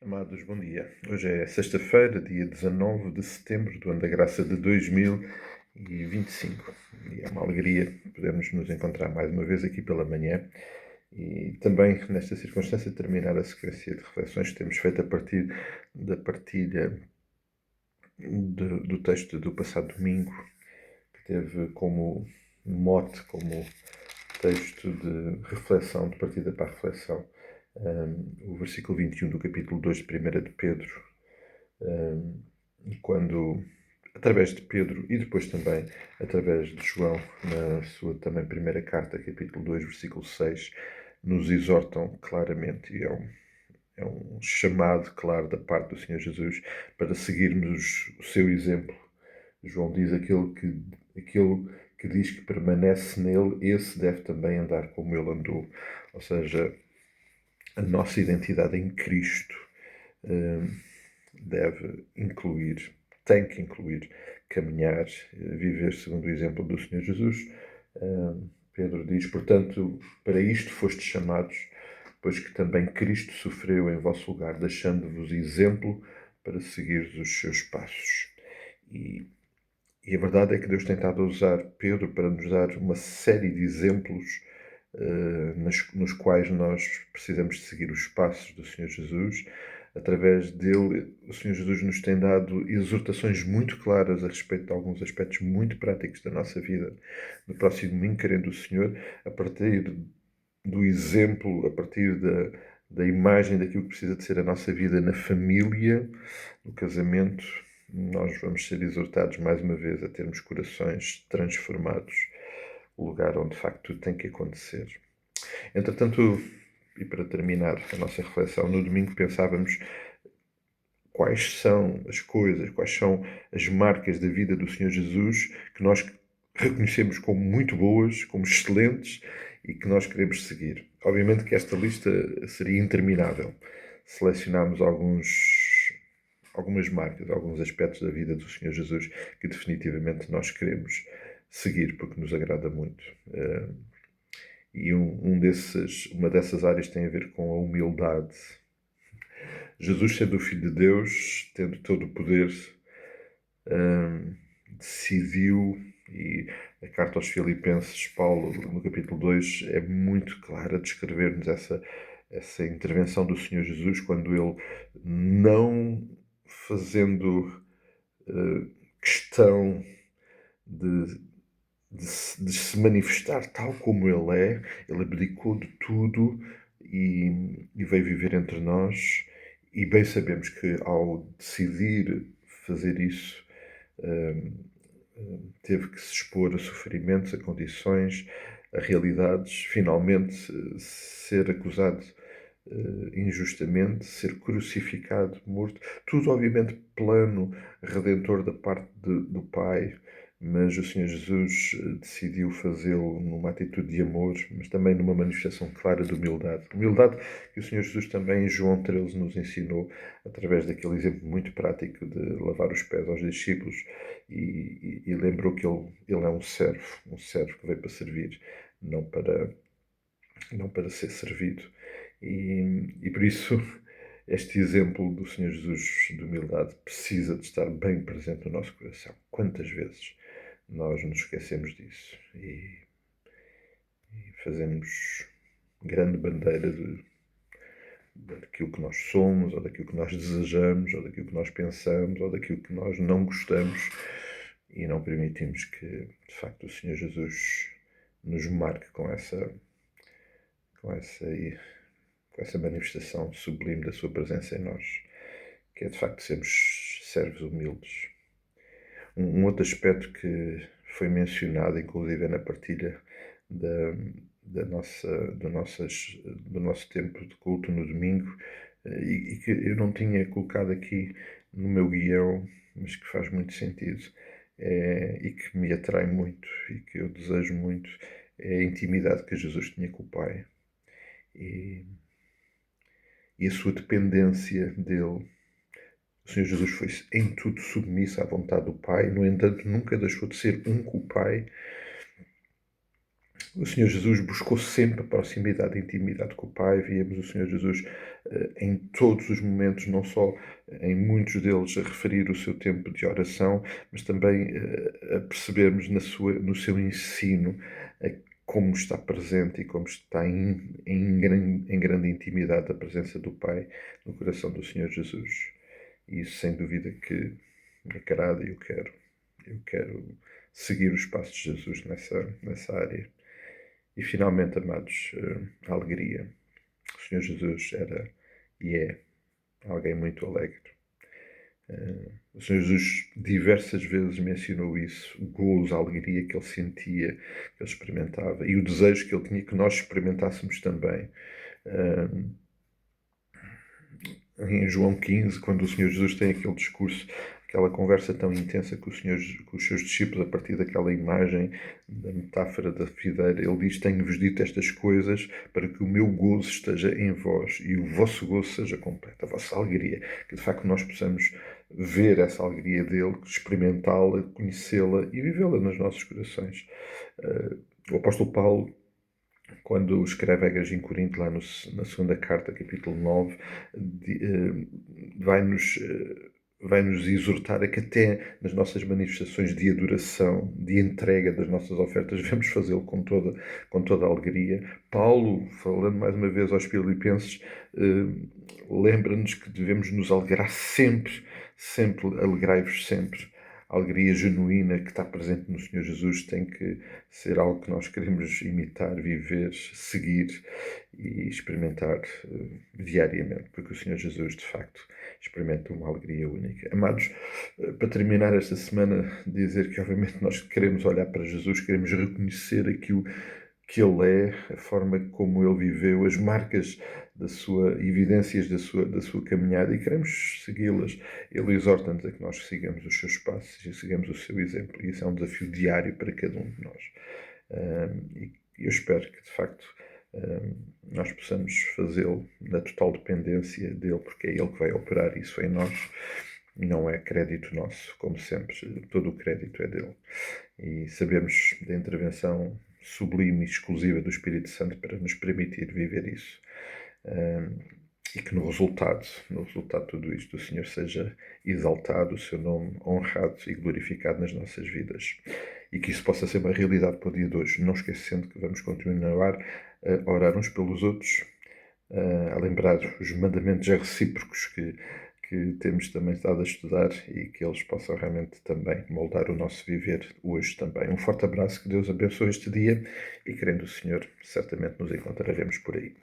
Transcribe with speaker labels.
Speaker 1: Amados, bom dia. Hoje é sexta-feira, dia 19 de setembro do ano da graça de 2025. E é uma alegria podermos nos encontrar mais uma vez aqui pela manhã e também, nesta circunstância, terminar a sequência de reflexões que temos feito a partir da partilha do texto do passado domingo, que teve como mote, como texto de reflexão, de partida para a reflexão, o versículo 21 do capítulo 2 de 1 de Pedro, quando, através de Pedro e depois também através de João, na sua também primeira carta, capítulo 2, versículo 6, nos exortam claramente, e é um chamado claro da parte do Senhor Jesus para seguirmos o seu exemplo. João diz aquele que diz que permanece nele, esse deve também andar como ele andou. Ou seja, a nossa identidade em Cristo deve incluir, tem que incluir, caminhar, viver segundo o exemplo do Senhor Jesus. Pedro diz, portanto, para isto fostes chamados, pois que também Cristo sofreu em vosso lugar, deixando-vos exemplo para seguir os seus passos. E a verdade é que Deus tem estado a usar Pedro para nos dar uma série de exemplos nos quais nós precisamos de seguir os passos do Senhor Jesus. Através dele, o Senhor Jesus nos tem dado exortações muito claras a respeito de alguns aspectos muito práticos da nossa vida. No próximo domingo, querendo o Senhor, a partir do exemplo, a partir da imagem daquilo que precisa de ser a nossa vida na família, no casamento, nós vamos ser exortados mais uma vez a termos corações transformados, o lugar onde de facto tudo tem que acontecer. Entretanto, e para terminar a nossa reflexão, no domingo pensávamos quais são as coisas, quais são as marcas da vida do Senhor Jesus que nós reconhecemos como muito boas, como excelentes e que nós queremos seguir. Obviamente que esta lista seria interminável. Selecionámos algumas marcas, alguns aspectos da vida do Senhor Jesus que definitivamente nós queremos seguir porque nos agrada muito. E uma dessas áreas tem a ver com a humildade. Jesus, sendo o Filho de Deus, tendo todo o poder, decidiu, e a carta aos Filipenses, Paulo, no capítulo 2, é muito clara a descrever-nos essa intervenção do Senhor Jesus, quando ele, não fazendo questão de se manifestar tal como ele abdicou de tudo e veio viver entre nós. E bem sabemos que ao decidir fazer isso, teve que se expor a sofrimentos, a condições, a realidades, finalmente ser acusado injustamente, ser crucificado, morto, tudo obviamente plano redentor da parte do Pai, mas o Senhor Jesus decidiu fazê-lo numa atitude de amor, mas também numa manifestação clara de humildade. Humildade que o Senhor Jesus também em João 13 nos ensinou, através daquele exemplo muito prático de lavar os pés aos discípulos, e lembrou que ele é um servo que veio para servir, não para ser servido. E por isso, este exemplo do Senhor Jesus de humildade precisa de estar bem presente no nosso coração. Quantas vezes nós nos esquecemos disso e fazemos grande bandeira daquilo que nós somos, ou daquilo que nós desejamos, ou daquilo que nós pensamos, ou daquilo que nós não gostamos, e não permitimos que, de facto, o Senhor Jesus nos marque com essa manifestação sublime da sua presença em nós, que é de facto sermos servos humildes. Um outro aspecto que foi mencionado, inclusive na partilha do nosso tempo de culto no domingo, e que eu não tinha colocado aqui no meu guião, mas que faz muito sentido, e que me atrai muito e que eu desejo muito, é a intimidade que Jesus tinha com o Pai. E a sua dependência dele. O Senhor Jesus foi em tudo submisso à vontade do Pai, no entanto, nunca deixou de ser um com o Pai. O Senhor Jesus buscou sempre a proximidade e intimidade com o Pai. Víamos o Senhor Jesus em todos os momentos, não só em muitos deles a referir o seu tempo de oração, mas também a percebermos no seu ensino como está presente e como está em grande intimidade a presença do Pai no coração do Senhor Jesus. E isso, sem dúvida, que me agrada e eu quero seguir os passos de Jesus nessa área. E finalmente, amados, a alegria. O Senhor Jesus era e é alguém muito alegre. O Senhor Jesus diversas vezes mencionou isso, o gozo, a alegria que ele sentia, que ele experimentava, e o desejo que ele tinha que nós experimentássemos também. Em João 15, quando o Senhor Jesus tem aquele discurso, aquela conversa tão intensa com os seus discípulos, a partir daquela imagem da metáfora da videira, ele diz: tenho-vos dito estas coisas para que o meu gozo esteja em vós e o vosso gozo seja completo, a vossa alegria, que de facto nós possamos ver essa alegria dele, experimentá-la, conhecê-la e vivê-la nos nossos corações. O apóstolo Paulo, quando escreve à igreja em Corinto, lá na segunda carta, capítulo 9, vai-nos exortar a que até nas nossas manifestações de adoração, de entrega das nossas ofertas, devemos fazê-lo com toda a alegria. Paulo, falando mais uma vez aos Filipenses, lembra-nos que devemos nos alegrar sempre, alegrai-vos sempre. A alegria genuína que está presente no Senhor Jesus tem que ser algo que nós queremos imitar, viver, seguir e experimentar diariamente, porque o Senhor Jesus, de facto, experimenta uma alegria única. Amados, para terminar esta semana, dizer que obviamente nós queremos olhar para Jesus, queremos reconhecer aquilo que ele é, a forma como ele viveu, as marcas evidências da sua caminhada, e queremos segui-las. Ele exorta-nos a que nós sigamos os seus passos e sigamos o seu exemplo, e isso é um desafio diário para cada um de nós. E eu espero que, de facto, nós possamos fazê-lo na total dependência dele, porque é ele que vai operar isso em nós, e não é crédito nosso, como sempre, todo o crédito é dele. E sabemos da intervenção sublime e exclusiva do Espírito Santo para nos permitir viver isso. E que no resultado de tudo isto, o Senhor seja exaltado, o seu nome honrado e glorificado nas nossas vidas. E que isso possa ser uma realidade para o dia de hoje, não esquecendo que vamos continuar a orar uns pelos outros, a lembrar os mandamentos recíprocos que temos também estado a estudar, e que eles possam realmente também moldar o nosso viver hoje também. Um forte abraço, que Deus abençoe este dia, e querendo o Senhor, certamente nos encontraremos por aí.